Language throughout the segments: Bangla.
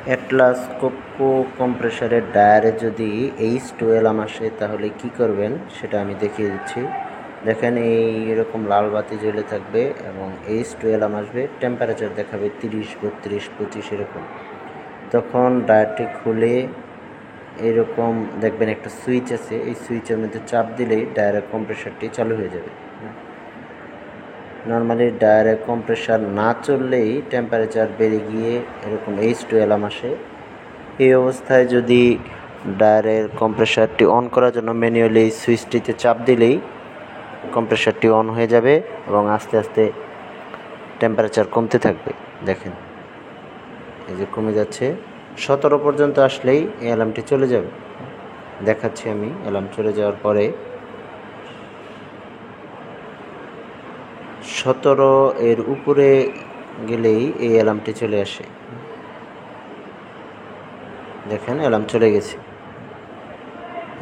অ্যাটলাস কোকো কম্প্রেসারের ডায়ারে যদি H2 অ্যালার্ম আসে তাহলে কি করবেন সেটা আমি দেখিয়ে দিচ্ছি। দেখেন এইরকম লাল বাতি জ্বলে থাকবে এবং H2 অ্যালার্ম আসবে, টেম্পারেচার দেখাবে 30, 32, 25 এরকম। তখন ডায়ারটি খুলে এরকম দেখবেন একটা সুইচ আছে, এই সুইচের মধ্যে চাপ দিলেই ডায়ারের কম্প্রেসারটি চালু হয়ে যাবে। নর্মালি ডায়ারের কম্প্রেসার না চললেই টেম্পারেচার বেড়ে গিয়ে এরকম H2 অ্যালার্ম আসে। এই অবস্থায় যদি ডায়ারের কম্প্রেসারটি অন করার জন্য ম্যানুয়ালি সুইচটিতে চাপ দিলেই কম্প্রেসারটি অন হয়ে যাবে এবং আস্তে আস্তে টেম্পারেচার কমতে থাকবে। দেখেন এই যে কমে যাচ্ছে, 17 পর্যন্ত আসলেই এই অ্যালার্মটি চলে যাবে। দেখাচ্ছি আমি অ্যালার্ম চলে যাওয়ার পরে 17 এর উপরে গেলেই এই অ্যালার্মটি চলে আসে। দেখেন অ্যালার্ম চলে গেছে।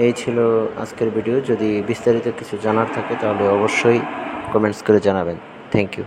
এই ছিল আজকের ভিডিও। যদি বিস্তারিত কিছু জানার থাকে তাহলে অবশ্যই কমেন্টস করে জানাবেন। Thank you.